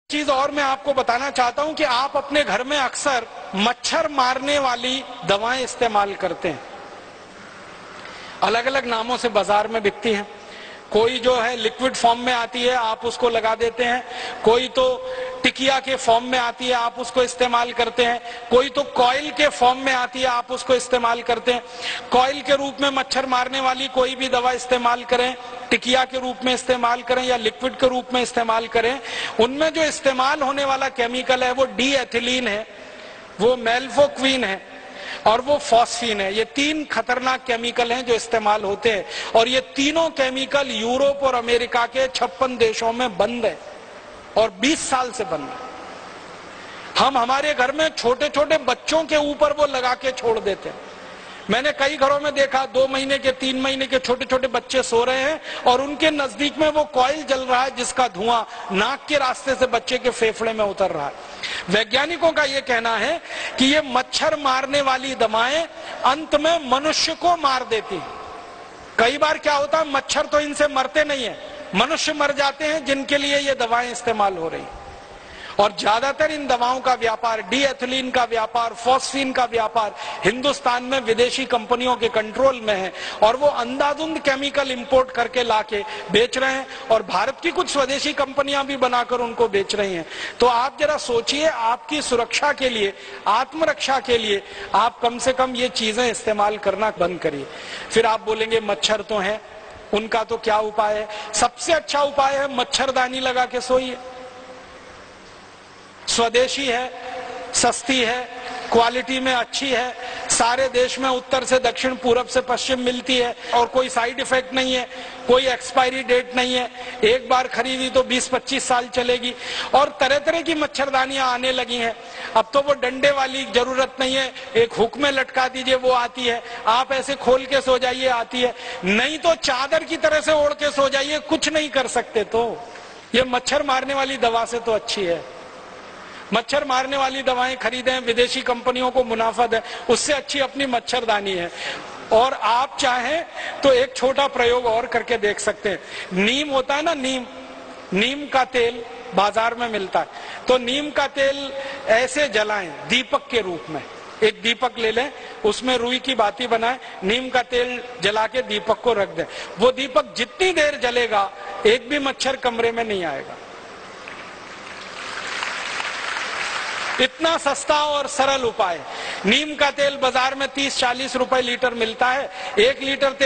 चीज और मैं आपको बताना चाहता हूं कि आप अपने घर में अक्सर मच्छर मारने वाली दवाएं इस्तेमाल करते हैं। अलग अलग नामों से बाजार में बिकती हैं। कोई जो है लिक्विड फॉर्म में आती है, आप उसको लगा देते हैं। कोई तो टिकिया के फॉर्म में आती है, आप उसको इस्तेमाल करते हैं। कोई तो कॉइल के फॉर्म में आती है, आप उसको इस्तेमाल करते हैं। कॉइल के रूप में मच्छर मारने वाली कोई भी दवा इस्तेमाल करें, टिकिया के रूप में इस्तेमाल करें या लिक्विड के रूप में इस्तेमाल करें, उनमें जो इस्तेमाल होने वाला केमिकल है वो डी एथिलीन है, वो मेल्फोक्विन है और वो फॉस्फीन है। ये तीन खतरनाक केमिकल हैं जो इस्तेमाल होते हैं और ये तीनों केमिकल यूरोप और अमेरिका के 56 देशों में बंद है और 20 साल से बंद है। हम हमारे घर में छोटे छोटे बच्चों के ऊपर वो लगा के छोड़ देते हैं। मैंने कई घरों में देखा 2 महीने के 3 महीने के छोटे छोटे बच्चे सो रहे हैं और उनके नजदीक में वो कॉइल जल रहा है जिसका धुआं नाक के रास्ते से बच्चे के फेफड़े में उतर रहा है। वैज्ञानिकों का ये कहना है कि ये मच्छर मारने वाली दवाएं अंत में मनुष्य को मार देती हैं। कई बार क्या होता है, मच्छर तो इनसे मरते नहीं है, मनुष्य मर जाते हैं जिनके लिए ये दवाएं इस्तेमाल हो रही। और ज्यादातर इन दवाओं का व्यापार, डी एथिलीन का व्यापार, फॉस्फीन का व्यापार हिंदुस्तान में विदेशी कंपनियों के कंट्रोल में है और वो अंधाधुंध केमिकल इंपोर्ट करके लाके बेच रहे हैं और भारत की कुछ स्वदेशी कंपनियां भी बनाकर उनको बेच रही हैं। तो आप जरा सोचिए, आपकी सुरक्षा के लिए, आत्मरक्षा के लिए आप कम से कम ये चीजें इस्तेमाल करना बंद करिए। फिर आप बोलेंगे मच्छर तो है, उनका तो क्या उपाय है? सबसे अच्छा उपाय है मच्छरदानी लगा के सोइए। स्वदेशी है, सस्ती है, क्वालिटी में अच्छी है, सारे देश में उत्तर से दक्षिण पूरब से पश्चिम मिलती है और कोई साइड इफेक्ट नहीं है, कोई एक्सपायरी डेट नहीं है। एक बार खरीदी तो 20-25 साल चलेगी और तरह तरह की मच्छरदानियां आने लगी हैं। अब तो वो डंडे वाली जरूरत नहीं है, एक हुक में लटका दीजिए वो आती है, आप ऐसे खोल के सो जाइए आती है, नहीं तो चादर की तरह से ओढ़ के सो जाइए, कुछ नहीं कर सकते। तो ये मच्छर मारने वाली दवा से तो अच्छी है। मच्छर मारने वाली दवाएं खरीदें, विदेशी कंपनियों को मुनाफा दें, उससे अच्छी अपनी मच्छरदानी है। और आप चाहें तो एक छोटा प्रयोग और करके देख सकते हैं। नीम होता है ना, नीम का तेल बाजार में मिलता है, तो नीम का तेल ऐसे जलाएं दीपक के रूप में। एक दीपक ले लें, उसमें रुई की बाती बनाएं, नीम का तेल जला के दीपक को रख दें। वो दीपक जितनी देर जलेगा एक भी मच्छर कमरे में नहीं आएगा। इतना सस्ता और सरल उपाय। नीम का तेल बाजार में 30-40 रुपए लीटर मिलता है। 1 लीटर तेल